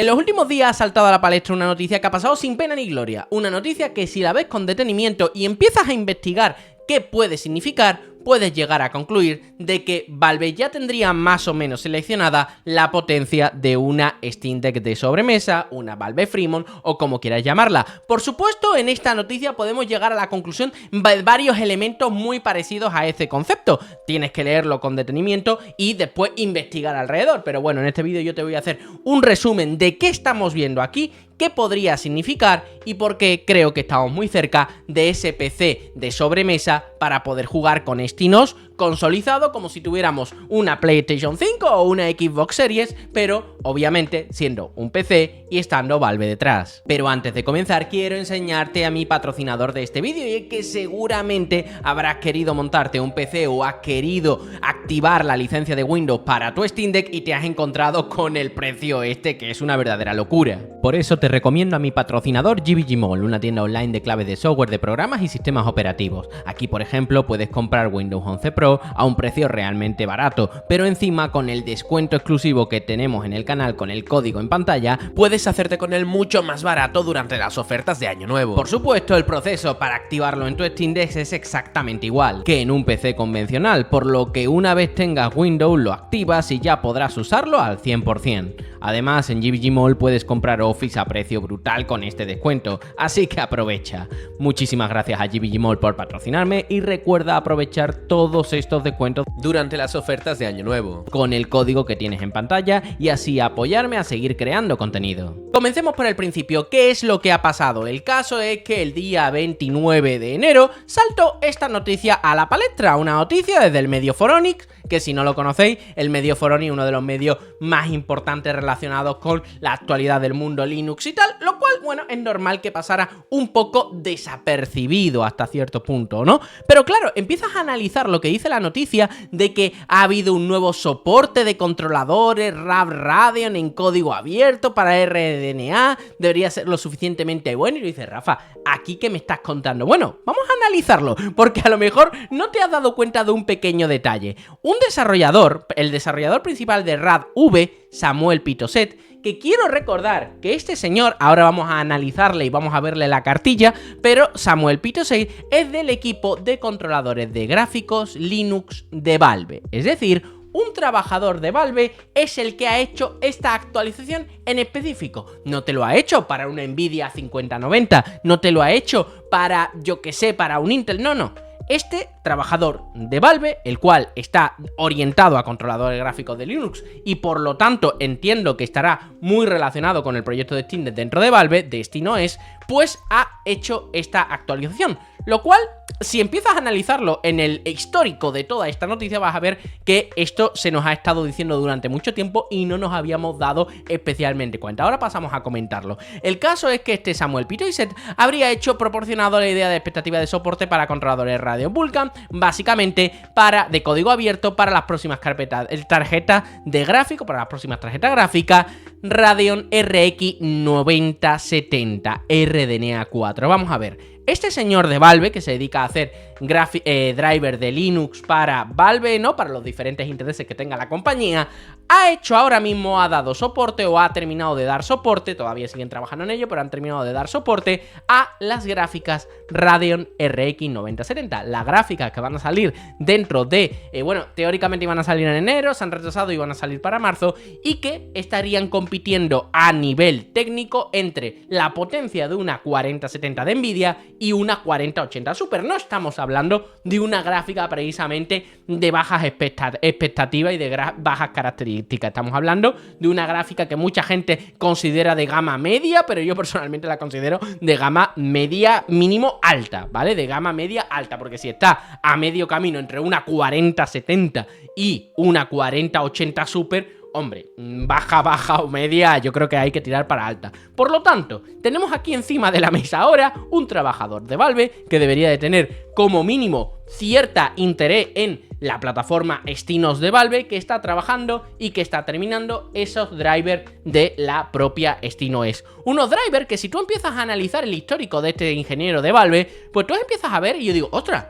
En los últimos días ha saltado a la palestra una noticia que ha pasado sin pena ni gloria. Una noticia que si la ves con detenimiento y empiezas a investigar qué puede significar, puedes llegar a concluir de que Valve ya tendría más o menos seleccionada la potencia de una Steam Deck de sobremesa, una Valve Fremont o como quieras llamarla. Por supuesto, en esta noticia podemos llegar a la conclusión de varios elementos muy parecidos a este concepto. Tienes que leerlo con detenimiento y después investigar alrededor. Pero bueno, en este vídeo yo te voy a hacer un resumen de qué estamos viendo aquí, qué podría significar y por qué creo que estamos muy cerca de ese PC de sobremesa para poder jugar con SteamOS consolidado como si tuviéramos una PlayStation 5 o una Xbox Series, pero obviamente siendo un PC y estando Valve detrás. Pero antes de comenzar quiero enseñarte a mi patrocinador de este vídeo, y es que seguramente habrás querido montarte un PC o has querido activar la licencia de Windows para tu Steam Deck y te has encontrado con el precio este, que es una verdadera locura. Por eso te recomiendo a mi patrocinador GBG Mall, una tienda online de claves de software, de programas y sistemas operativos. Aquí, por ejemplo, puedes comprar Windows 11 Pro a un precio realmente barato, pero encima con el descuento exclusivo que tenemos en el canal con el código en pantalla, puedes hacerte con él mucho más barato durante las ofertas de Año Nuevo. Por supuesto, el proceso para activarlo en tu Steam Deck es exactamente igual que en un PC convencional, por lo que una vez tengas Windows lo activas y ya podrás usarlo al 100%. Además, en GBG Mall puedes comprar Office a precio brutal con este descuento, así que aprovecha. Muchísimas gracias a GBG Mall por patrocinarme y recuerda aprovechar todos estos descuentos durante las ofertas de Año Nuevo con el código que tienes en pantalla y así apoyarme a seguir creando contenido. Comencemos por el principio. ¿Qué es lo que ha pasado? El caso es que el día 29 de enero saltó esta noticia a la palestra, una noticia desde el medio Phoronix, que si no lo conocéis, el medio Phoronix, uno de los medios más importantes relacionados con la actualidad del mundo Linux y tal, lo cual, bueno, es normal que pasara un poco desapercibido hasta cierto punto, ¿no? Pero claro, empiezas a analizar lo que dice la noticia de que ha habido un nuevo soporte de controladores Radeon en código abierto para RDNA, debería ser lo suficientemente bueno, y lo dice Rafa, ¿aquí qué me estás contando? Bueno, vamos a analizarlo, porque a lo mejor no te has dado cuenta de un pequeño detalle. Un desarrollador, el desarrollador principal de RADV, Samuel Pitoset, que quiero recordar que este señor, ahora vamos a analizarle y vamos a verle la cartilla, pero Samuel Pitoset es del equipo de controladores de gráficos Linux de Valve, es decir, un trabajador de Valve es el que ha hecho esta actualización en específico. No te lo ha hecho para una Nvidia 5090, no te lo ha hecho para, yo que sé, para un Intel, no. Este trabajador de Valve, el cual está orientado a controladores gráficos de Linux y por lo tanto entiendo que estará muy relacionado con el proyecto de Steam dentro de Valve, de SteamOS, pues ha hecho esta actualización. Lo cual, si empiezas a analizarlo en el histórico de toda esta noticia, vas a ver que esto se nos ha estado diciendo durante mucho tiempo y no nos habíamos dado especialmente cuenta. Ahora pasamos a comentarlo. El caso es que este Samuel Pitoset habría proporcionado la idea de expectativa de soporte para controladores Radeon Vulkan, básicamente de código abierto para las próximas tarjetas de gráfico, para las próximas tarjetas gráficas Radeon RX 9070 RDNA 4. Vamos a ver. Este señor de Valve, que se dedica a hacer driver de Linux para Valve, ¿no? Para los diferentes intereses que tenga la compañía, ha dado soporte o ha terminado de dar soporte, todavía siguen trabajando en ello, pero han terminado de dar soporte a las gráficas Radeon RX 9070. Las gráficas que van a salir dentro de, bueno, teóricamente iban a salir en enero, se han retrasado y van a salir para marzo, y que estarían compitiendo a nivel técnico entre la potencia de una 4070 de Nvidia y una 4080 Super. No estamos hablando de una gráfica precisamente de bajas expectativas y de bajas características. Estamos hablando de una gráfica que mucha gente considera de gama media, pero yo personalmente la considero de gama media mínimo alta, ¿vale? De gama media alta, porque si está a medio camino entre una 4070 y una 4080 Super, hombre, baja o media, yo creo que hay que tirar para alta. Por lo tanto, tenemos aquí encima de la mesa ahora un trabajador de Valve que debería de tener como mínimo cierta interés en la plataforma SteamOS de Valve, que está trabajando y que está terminando esos drivers de la propia SteamOS. Unos drivers que si tú empiezas a analizar el histórico de este ingeniero de Valve, pues tú empiezas a ver y yo digo, ¡ostras!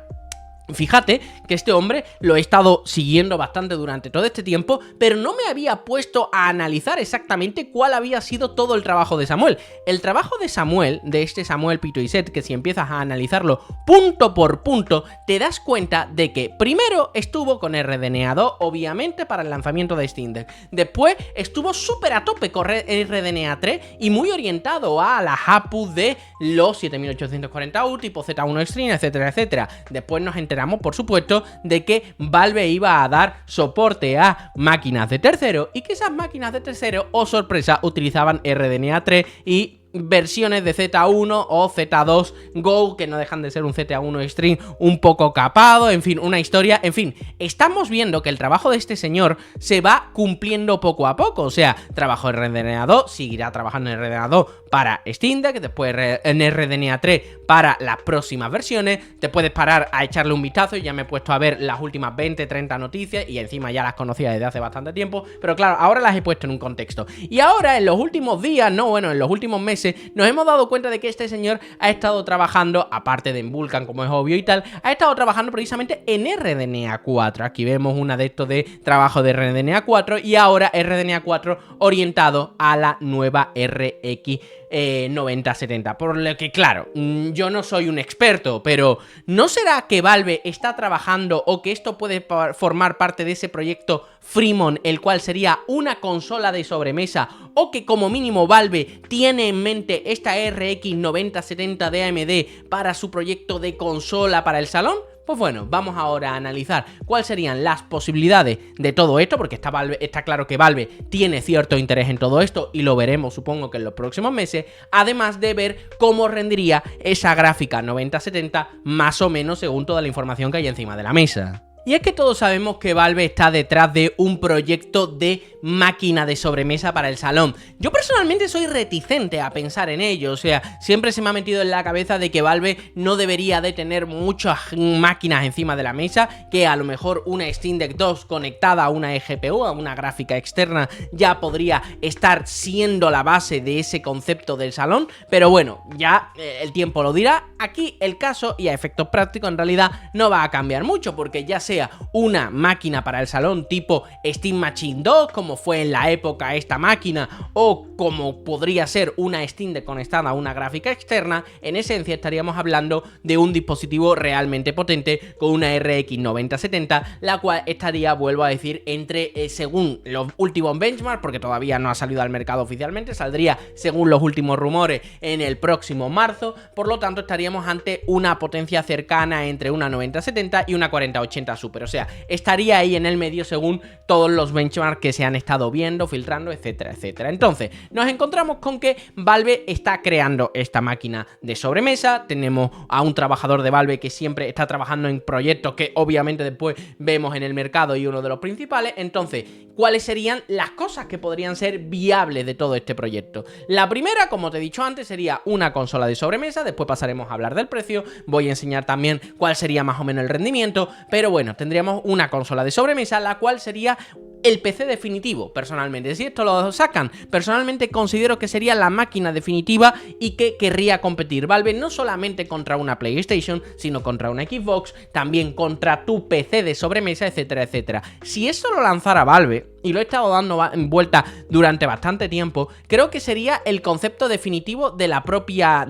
Fíjate que este hombre lo he estado siguiendo bastante durante todo este tiempo, pero no me había puesto a analizar exactamente cuál había sido todo el trabajo de Samuel. El trabajo de Samuel, de este Samuel Pitoyset, que si empiezas a analizarlo punto por punto, te das cuenta de que primero estuvo con RDNA 2, obviamente para el lanzamiento de Steam Deck. Después estuvo súper a tope con RDNA 3 y muy orientado a la APU de los 7840U, tipo Z1 Extreme, etcétera, etcétera. Después nos enteramos, por supuesto, de que Valve iba a dar soporte a máquinas de tercero y que esas máquinas de tercero, oh sorpresa, utilizaban RDNA 3 y versiones de Z1 o Z2 Go, que no dejan de ser un Z1 Extreme un poco capado, en fin, una historia, en fin, estamos viendo que el trabajo de este señor se va cumpliendo poco a poco, o sea, trabajó en RDNA 2, seguirá trabajando en RDNA 2 para Steam Deck, después en RDNA 3 para las próximas versiones, te puedes parar a echarle un vistazo y ya me he puesto a ver las últimas 20, 30 noticias y encima ya las conocía desde hace bastante tiempo, pero claro, ahora las he puesto en un contexto. Y ahora en los últimos días, no, bueno, en los últimos meses, nos hemos dado cuenta de que este señor ha estado trabajando, aparte de en Vulkan, como es obvio y tal, ha estado trabajando precisamente en RDNA 4. Aquí vemos un adepto de trabajo de RDNA 4 y ahora RDNA 4 orientado a la nueva RX 9070, por lo que claro, yo no soy un experto, pero ¿no será que Valve está trabajando o que esto puede formar parte de ese proyecto Fremont, el cual sería una consola de sobremesa, o que como mínimo Valve tiene en mente esta RX 9070 de AMD para su proyecto de consola para el salón? Pues bueno, vamos ahora a analizar cuáles serían las posibilidades de todo esto, porque está claro que Valve tiene cierto interés en todo esto y lo veremos, supongo que en los próximos meses, además de ver cómo rendiría esa gráfica 9070 más o menos según toda la información que hay encima de la mesa. Y es que todos sabemos que Valve está detrás de un proyecto de máquina de sobremesa para el salón. Yo personalmente soy reticente a pensar en ello, o sea, siempre se me ha metido en la cabeza de que Valve no debería de tener muchas máquinas encima de la mesa, que a lo mejor una Steam Deck 2 conectada a una eGPU, a una gráfica externa, ya podría estar siendo la base de ese concepto del salón, pero bueno, ya el tiempo lo dirá. Aquí el caso, y a efectos prácticos en realidad, no va a cambiar mucho, porque ya sea una máquina para el salón tipo Steam Machine 2, como fue en la época esta máquina, o como podría ser una Steam Deck conectada a una gráfica externa, en esencia estaríamos hablando de un dispositivo realmente potente con una RX 9070, la cual estaría, vuelvo a decir, entre, según los últimos benchmarks, porque todavía no ha salido al mercado oficialmente, saldría según los últimos rumores en el próximo marzo, por lo tanto estaríamos ante una potencia cercana entre una 9070 y una 4080 Super, o sea, estaría ahí en el medio según todos los benchmarks que se han estado viendo, filtrando, etcétera, etcétera. Entonces, nos encontramos con que Valve está creando esta máquina de sobremesa, tenemos a un trabajador de Valve que siempre está trabajando en proyectos que obviamente después vemos en el mercado y uno de los principales. Entonces, ¿cuáles serían las cosas que podrían ser viables de todo este proyecto? La primera, como te he dicho antes, sería una consola de sobremesa, después pasaremos a hablar del precio, voy a enseñar también cuál sería más o menos el rendimiento, pero bueno, tendríamos una consola de sobremesa, la cual sería el PC definitivo, personalmente. Si esto lo sacan, personalmente considero que sería la máquina definitiva y que querría competir Valve no solamente contra una PlayStation, sino contra una Xbox, también contra tu PC de sobremesa, etcétera, etcétera. Si eso lo lanzara Valve, y lo he estado dando vuelta durante bastante tiempo, creo que sería el concepto definitivo de la propia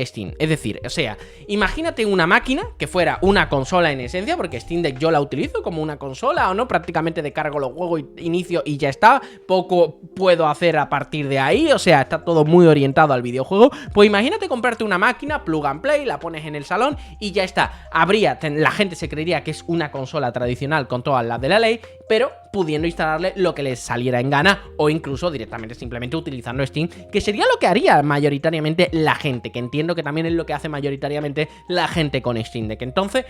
Steam. Es decir, o sea, imagínate una máquina que fuera una consola en esencia, porque Steam Deck yo la utilizo como una consola, o no, prácticamente descargo los juegos, inicio y ya está, poco puedo hacer a partir de ahí, o sea, está todo muy orientado al videojuego. Pues imagínate comprarte una máquina, plug and play, la pones en el salón y ya está. La gente se creería que es una consola tradicional con todas las de la ley, pero pudiendo instalarle lo que les saliera en gana, o incluso directamente simplemente utilizando Steam, que sería lo que haría mayoritariamente la gente, que entiendo que también es lo que hace mayoritariamente la gente con Steam Deck. Entonces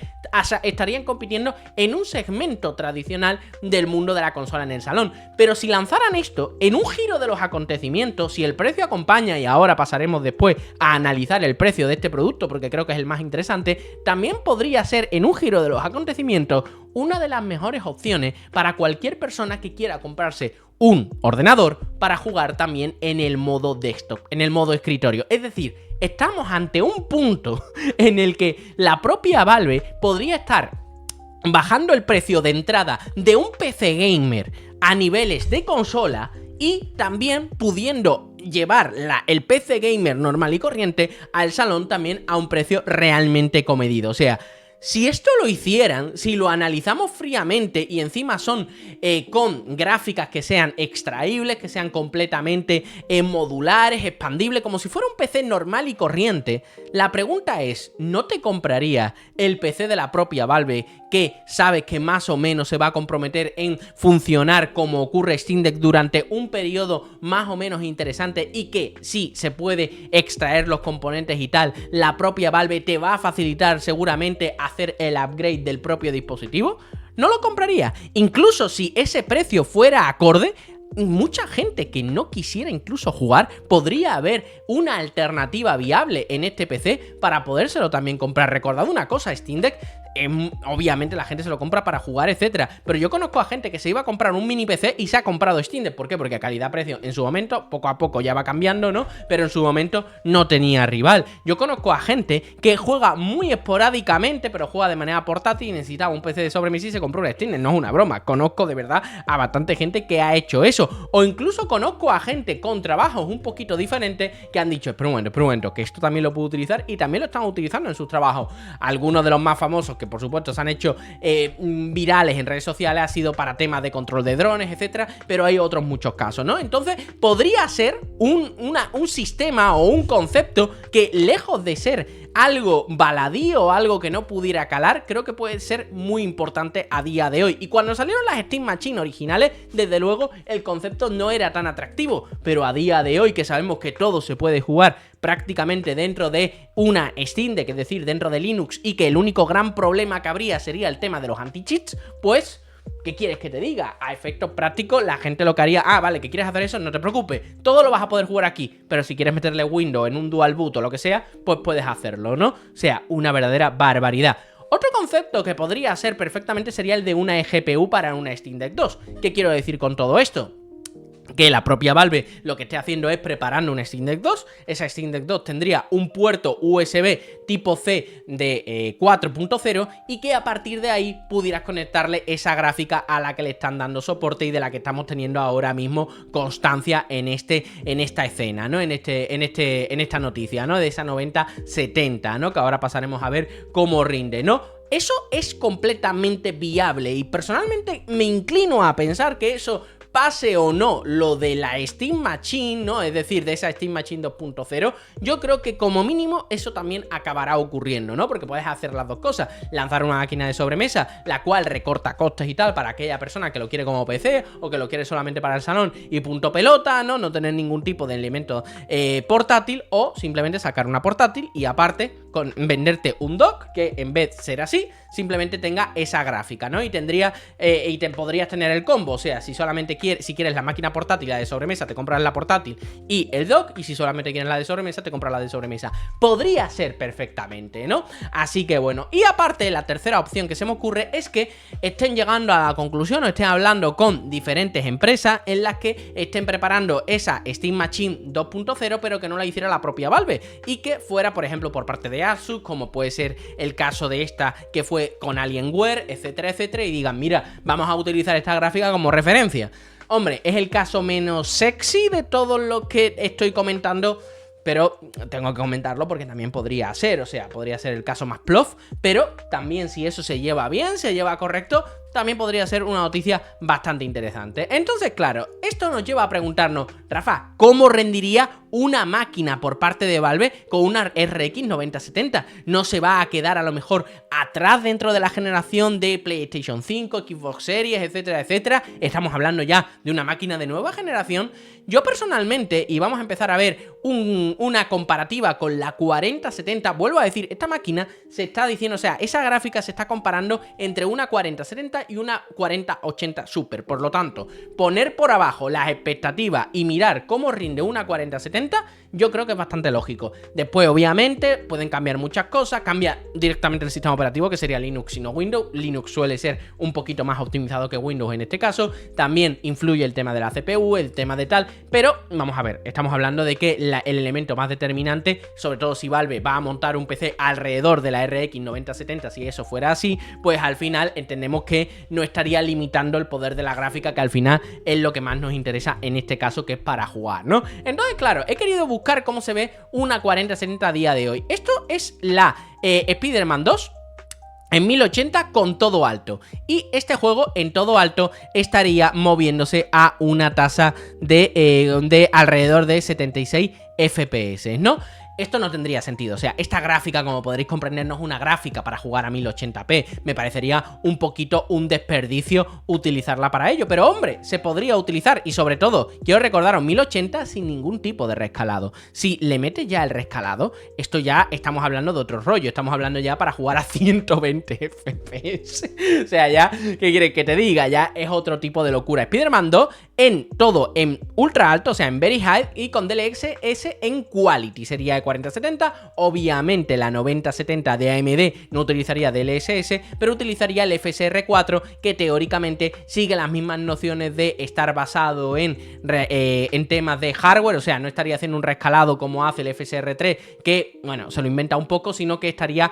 estarían compitiendo en un segmento tradicional del mundo de la consola en el salón. Pero si lanzaran esto en un giro de los acontecimientos, si el precio acompaña, y ahora pasaremos después a analizar el precio de este producto porque creo que es el más interesante, también podría ser en un giro de los acontecimientos una de las mejores opciones para cualquier persona que quiera comprarse un ordenador para jugar también en el modo desktop, en el modo escritorio. Es decir, estamos ante un punto en el que la propia Valve podría estar bajando el precio de entrada de un PC gamer a niveles de consola y también pudiendo llevar el PC gamer normal y corriente al salón también a un precio realmente comedido. O sea, si esto lo hicieran, si lo analizamos fríamente y encima son con gráficas que sean extraíbles, que sean completamente modulares, expandibles, como si fuera un PC normal y corriente, la pregunta es, ¿no te comprarías el PC de la propia Valve que sabes que más o menos se va a comprometer en funcionar como ocurre Steam Deck durante un periodo más o menos interesante y que sí se puede extraer los componentes y tal, la propia Valve te va a facilitar seguramente hacer el upgrade del propio dispositivo? ¿No lo compraría? Incluso si ese precio fuera acorde, mucha gente que no quisiera incluso jugar, podría haber una alternativa viable en este PC para podérselo también comprar. Recordad una cosa, Steam Deck, obviamente la gente se lo compra para jugar, etcétera, pero yo conozco a gente que se iba a comprar un mini PC y se ha comprado Steam Deck. ¿Por qué? Porque calidad-precio en su momento, poco a poco ya va cambiando, ¿no? Pero en su momento no tenía rival. Yo conozco a gente que juega muy esporádicamente, pero juega de manera portátil y necesitaba un PC de sobremesa y se compró un Steam Deck. No es una broma, conozco de verdad a bastante gente que ha hecho eso. O incluso conozco a gente con trabajos un poquito diferentes que han dicho, espera un momento, que esto también lo puedo utilizar, y también lo están utilizando en sus trabajos. Algunos de los más famosos que por supuesto se han hecho virales en redes sociales ha sido para temas de control de drones, etcétera, pero hay otros muchos casos, ¿no? Entonces podría ser un sistema o un concepto que, lejos de ser algo baladí o algo que no pudiera calar, creo que puede ser muy importante a día de hoy. Y cuando salieron las Steam Machine originales, desde luego el concepto no era tan atractivo, pero a día de hoy, que sabemos que todo se puede jugar prácticamente dentro de una Steam Deck, es decir, dentro de Linux, y que el único gran problema que habría sería el tema de los anti-cheats, pues ¿qué quieres que te diga? A efectos prácticos, la gente lo que haría, vale, que quieres hacer eso, no te preocupes, todo lo vas a poder jugar aquí, pero si quieres meterle Windows en un dual boot o lo que sea, pues puedes hacerlo, ¿no? O sea, una verdadera barbaridad. Otro concepto que podría ser perfectamente sería el de una eGPU para una Steam Deck 2. ¿Qué quiero decir con todo esto? Que la propia Valve lo que esté haciendo es preparando una Steam Deck 2. Esa Steam Deck 2 tendría un puerto USB tipo C de 4.0 y que a partir de ahí pudieras conectarle esa gráfica a la que le están dando soporte y de la que estamos teniendo ahora mismo constancia en esta escena, ¿no? En esta noticia, ¿no? De esa 9070, ¿no? Que ahora pasaremos a ver cómo rinde, ¿no? Eso es completamente viable y personalmente me inclino a pensar que eso, pase o no lo de la Steam Machine, ¿no? Es decir, de esa Steam Machine 2.0, yo creo que como mínimo eso también acabará ocurriendo, ¿no? Porque puedes hacer las dos cosas, lanzar una máquina de sobremesa, la cual recorta costes y tal para aquella persona que lo quiere como PC o que lo quiere solamente para el salón y punto pelota, ¿no? No tener ningún tipo de elemento portátil, o simplemente sacar una portátil y aparte venderte un dock que en vez de ser así, simplemente tenga esa gráfica, ¿no? Y te podrías tener el combo, o sea, si solamente si quieres la máquina portátil y la de sobremesa, te compras la portátil y el dock, y si solamente quieres la de sobremesa, te compras la de sobremesa. Podría ser perfectamente, ¿no? Así que bueno, y aparte, la tercera opción que se me ocurre es que estén llegando a la conclusión o estén hablando con diferentes empresas en las que estén preparando esa Steam Machine 2.0, pero que no la hiciera la propia Valve, y que fuera, por ejemplo, por parte de Asus, como puede ser el caso de esta que fue con Alienware, etcétera, etcétera, y digan, mira, vamos a utilizar esta gráfica como referencia. Hombre, es el caso menos sexy de todo lo que estoy comentando, pero tengo que comentarlo porque también podría ser, o sea, podría ser el caso más plof, pero también si eso se lleva bien, se lleva correcto, también podría ser una noticia bastante interesante. Entonces, claro, esto nos lleva a preguntarnos, Rafa, ¿cómo rendiría una máquina por parte de Valve con una RX 9070? ¿No se va a quedar a lo mejor atrás dentro de la generación de PlayStation 5, Xbox Series, etcétera, etcétera? Estamos hablando ya de una máquina de nueva generación. Yo personalmente, y vamos a empezar a ver una comparativa con la 4070, vuelvo a decir, esta máquina se está diciendo, o sea, esa gráfica se está comparando entre una 4070 4070 y una 4080 Super. Por lo tanto, poner por abajo las expectativas y mirar cómo rinde una 4070, yo creo que es bastante lógico. Después, obviamente, pueden cambiar muchas cosas. Cambia directamente el sistema operativo, que sería Linux y no Windows. Linux suele ser un poquito más optimizado que Windows en este caso. También influye el tema de la CPU, el tema de tal. Pero, vamos a ver, estamos hablando de que el elemento más determinante, sobre todo si Valve va a montar un PC alrededor de la RX 9070, si eso fuera así, pues al final entendemos que no estaría limitando el poder de la gráfica, que al final es lo que más nos interesa en este caso, que es para jugar, ¿no? Entonces, claro, he querido buscar cómo se ve una 4070 a día de hoy. Esto es la Spider-Man 2 en 1080 con todo alto, y este juego en todo alto estaría moviéndose a una tasa de alrededor de 76 FPS, ¿no? Esto no tendría sentido, o sea, esta gráfica, como podréis comprender, no es una gráfica para jugar a 1080p, me parecería un poquito un desperdicio utilizarla para ello, pero hombre, se podría utilizar, y sobre todo, quiero recordaros, 1080 sin ningún tipo de rescalado. Si le metes ya el rescalado, esto ya estamos hablando de otro rollo, estamos hablando ya para jugar a 120 FPS, o sea, ya, ¿qué quieres que te diga? Ya es otro tipo de locura. Spider-Man 2 en todo, en ultra alto, o sea, en very high, y con DLSS en quality, sería 4070, obviamente la 9070 de AMD no utilizaría DLSS, pero utilizaría el FSR 4, que teóricamente sigue las mismas nociones de estar basado en temas de hardware, o sea, no estaría haciendo un rescalado como hace el FSR 3, que, bueno, se lo inventa un poco, sino que estaría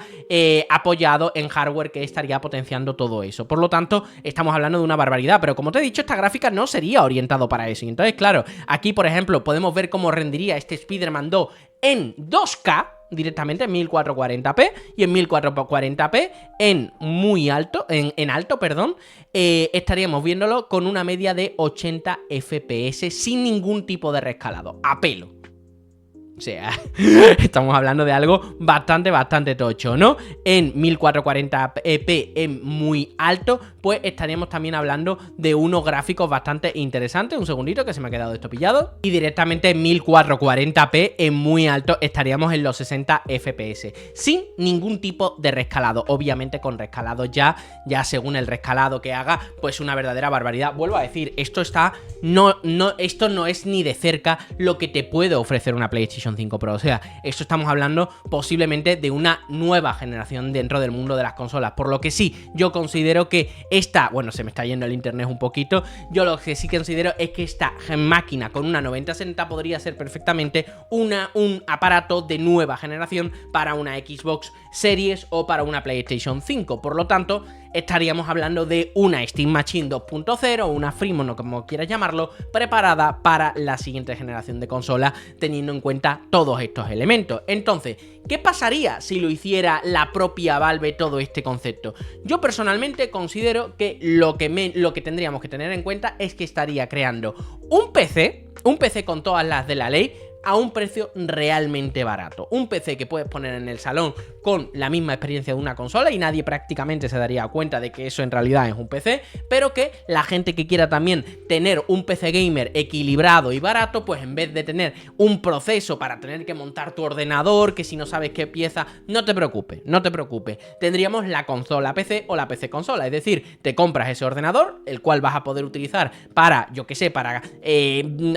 apoyado en hardware que estaría potenciando todo eso. Por lo tanto, estamos hablando de una barbaridad, pero como te he dicho, esta gráfica no sería orientado para eso. Y entonces, claro, aquí, por ejemplo, podemos ver cómo rendiría este Spider-Man 2 en 2K, directamente en 1440p, y en 1440p en muy alto, en alto, perdón, estaríamos viéndolo con una media de 80 FPS sin ningún tipo de rescalado, a pelo. O sea, estamos hablando de algo bastante tocho, ¿no? En 1440p en muy alto, pues estaríamos también hablando de unos gráficos bastante interesantes. Un segundito que se me ha quedado esto pillado. Y directamente en 1440p en muy alto estaríamos en los 60 FPS. Sin ningún tipo de rescalado. Obviamente con rescalado ya según el rescalado que haga, pues una verdadera barbaridad. Vuelvo a decir, esto esto no es ni de cerca lo que te puede ofrecer una PlayStation 5 Pro, o sea, esto estamos hablando posiblemente de una nueva generación dentro del mundo de las consolas, por lo que sí, yo considero que bueno, se me está yendo el internet un poquito, yo lo que sí considero es que esta máquina con una 9060 podría ser perfectamente un aparato de nueva generación para una Xbox Series o para una PlayStation 5, por lo tanto, estaríamos hablando de una Steam Machine 2.0 o una Freemon, o como quieras llamarlo, preparada para la siguiente generación de consolas, teniendo en cuenta todos estos elementos. Entonces, ¿qué pasaría si lo hiciera la propia Valve todo este concepto? Yo personalmente considero que lo que tendríamos que tener en cuenta es que estaría creando un PC con todas las de la ley, a un precio realmente barato. Un PC que puedes poner en el salón con la misma experiencia de una consola y nadie prácticamente se daría cuenta de que eso en realidad es un PC, pero que la gente que quiera también tener un PC gamer equilibrado y barato, pues en vez de tener un proceso para tener que montar tu ordenador, que si no sabes qué pieza, no te preocupes, tendríamos la consola PC o la PC consola, es decir, te compras ese ordenador, el cual vas a poder utilizar para, yo que sé, para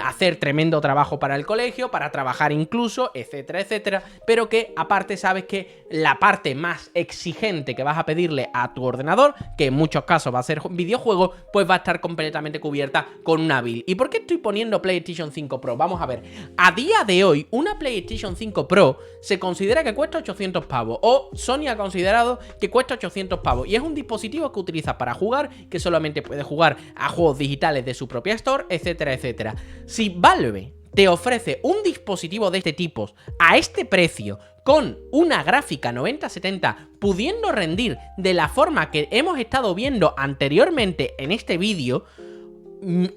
hacer tremendo trabajo para el colegio, para trabajar incluso, etcétera, etcétera, pero que aparte sabes que la parte más exigente que vas a pedirle a tu ordenador, que en muchos casos va a ser videojuego, pues va a estar completamente cubierta con una build. ¿Y por qué estoy poniendo PlayStation 5 Pro? Vamos a ver, a día de hoy una PlayStation 5 Pro se considera que cuesta 800 pavos, o Sony ha considerado que cuesta 800 pavos, y es un dispositivo que utiliza para jugar, que solamente puede jugar a juegos digitales de su propia store, etcétera, etcétera. Si Valve te ofrece un dispositivo de este tipo a este precio, con una gráfica 9070, pudiendo rendir de la forma que hemos estado viendo anteriormente en este vídeo,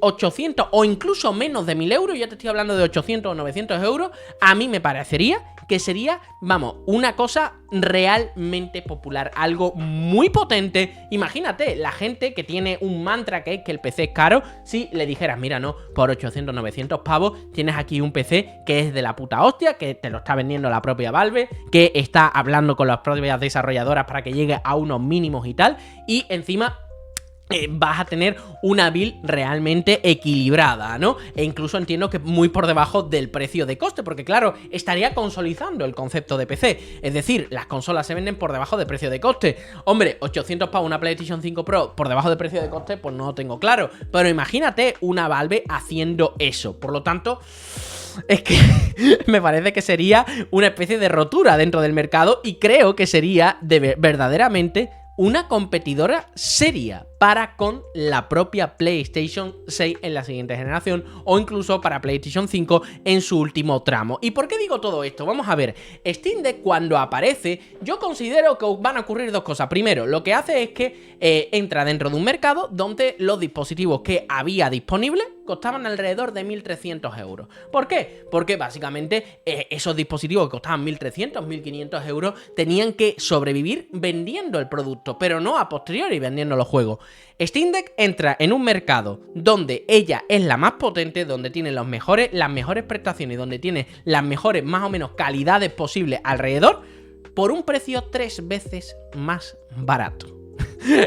800 o incluso menos de 1000 euros, ya te estoy hablando de 800 o 900 euros, a mí me parecería que sería, vamos, una cosa realmente popular, algo muy potente. Imagínate, la gente que tiene un mantra que es que el PC es caro, si le dijeras, mira, no, por 800, 900 pavos tienes aquí un PC que es de la puta hostia, que te lo está vendiendo la propia Valve, que está hablando con las propias desarrolladoras para que llegue a unos mínimos y tal, y encima vas a tener una build realmente equilibrada, ¿no? E incluso entiendo que muy por debajo del precio de coste, porque claro, estaría consolidando el concepto de PC. Es decir, las consolas se venden por debajo de precio de coste. Hombre, 800 para una PlayStation 5 Pro por debajo de precio de coste, pues no lo tengo claro. Pero imagínate una Valve haciendo eso. Por lo tanto, es que me parece que sería una especie de rotura dentro del mercado y creo que sería verdaderamente una competidora seria para con la propia PlayStation 6 en la siguiente generación o incluso para PlayStation 5 en su último tramo. ¿Y por qué digo todo esto? Vamos a ver, Steam Deck cuando aparece, yo considero que van a ocurrir dos cosas. Primero, lo que hace es que entra dentro de un mercado donde los dispositivos que había disponibles costaban alrededor de 1.300 euros. ¿Por qué? Porque básicamente esos dispositivos que costaban 1.300, 1.500 euros tenían que sobrevivir vendiendo el producto, pero no a posteriori vendiendo los juegos. Steam Deck entra en un mercado donde ella es la más potente, donde tiene las mejores prestaciones, donde tiene las mejores más o menos calidades posibles alrededor, por un precio 3 veces más barato.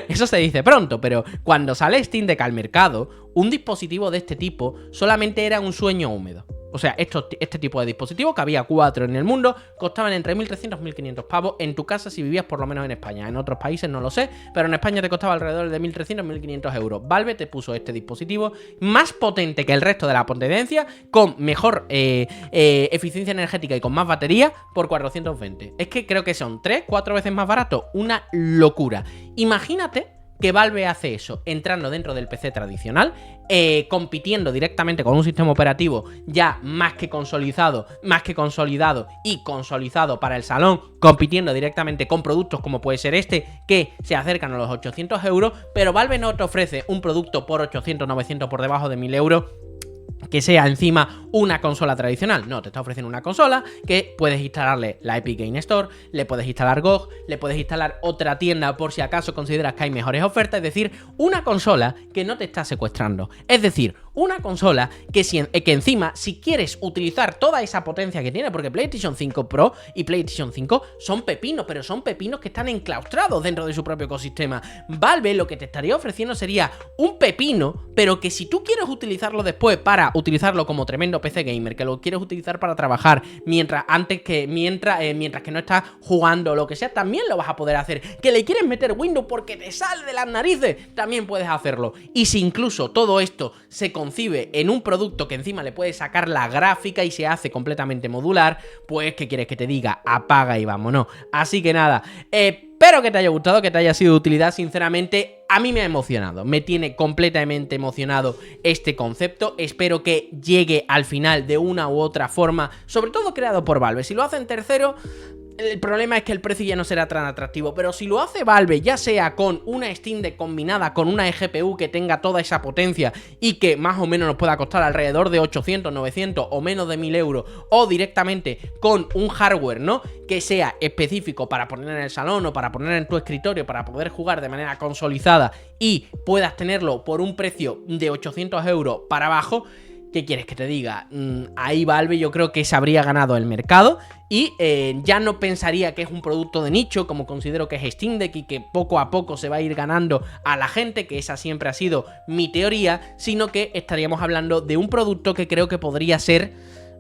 Eso se dice pronto, pero cuando sale Steam Deck al mercado, un dispositivo de este tipo solamente era un sueño húmedo. O sea, este tipo de dispositivos, que había 4 en el mundo, costaban entre 1.300 y 1.500 pavos en tu casa si vivías por lo menos en España. En otros países no lo sé, pero en España te costaba alrededor de 1.300 y 1.500 euros. Valve te puso este dispositivo más potente que el resto de la potencia, con mejor eficiencia energética y con más batería, por 420. Es que creo que son 3-4 veces más barato. Una locura. Imagínate que Valve hace eso, entrando dentro del PC tradicional, compitiendo directamente con un sistema operativo ya más que consolidado y consolidado para el salón, compitiendo directamente con productos como puede ser este, que se acercan a los 800 euros, pero Valve no te ofrece un producto por 800, 900, por debajo de 1.000 euros, que sea encima una consola tradicional. No, te está ofreciendo una consola que puedes instalarle la Epic Game Store, le puedes instalar GOG, le puedes instalar otra tienda por si acaso consideras que hay mejores ofertas. Es decir, una consola que no te está secuestrando. Es decir, una consola que encima, si quieres utilizar toda esa potencia que tiene, porque PlayStation 5 Pro y PlayStation 5 son pepinos, pero son pepinos que están enclaustrados dentro de su propio ecosistema. Valve lo que te estaría ofreciendo sería un pepino, pero que si tú quieres utilizarlo después para utilizarlo como tremendo PC gamer, que lo quieres utilizar para trabajar mientras que no estás jugando o lo que sea, también lo vas a poder hacer. Que le quieres meter Windows porque te sale de las narices, también puedes hacerlo. Y si incluso todo esto se concibe en un producto que encima le puedes sacar la gráfica y se hace completamente modular, pues ¿qué quieres que te diga? Apaga y vámonos. Así que nada, espero que te haya gustado, que te haya sido de utilidad. Sinceramente, a mí me ha emocionado, me tiene completamente emocionado este concepto. Espero que llegue al final de una u otra forma, sobre todo creado por Valve. Si lo hacen tercero, el problema es que el precio ya no será tan atractivo, pero si lo hace Valve, ya sea con una Steam Deck combinada con una GPU que tenga toda esa potencia y que más o menos nos pueda costar alrededor de 800, 900 o menos de 1.000 euros, o directamente con un hardware, ¿no?, que sea específico para poner en el salón o para poner en tu escritorio para poder jugar de manera consolidada y puedas tenerlo por un precio de 800 euros para abajo, ¿qué quieres que te diga? Ahí Valve yo creo que se habría ganado el mercado y ya no pensaría que es un producto de nicho como considero que es Steam Deck y que poco a poco se va a ir ganando a la gente, que esa siempre ha sido mi teoría, sino que estaríamos hablando de un producto que creo que podría ser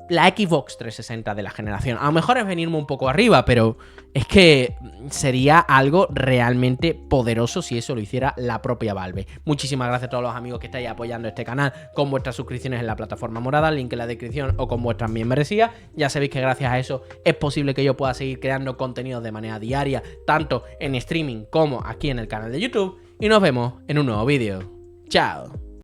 la Xbox 360 de la generación. A lo mejor es venirme un poco arriba, pero es que sería algo realmente poderoso si eso lo hiciera la propia Valve. Muchísimas gracias a todos los amigos que estáis apoyando este canal con vuestras suscripciones en la plataforma morada, link en la descripción, o con vuestras membresías. Ya sabéis que gracias a eso es posible que yo pueda seguir creando contenidos de manera diaria, tanto en streaming como aquí en el canal de YouTube. Y nos vemos en un nuevo vídeo. ¡Chao!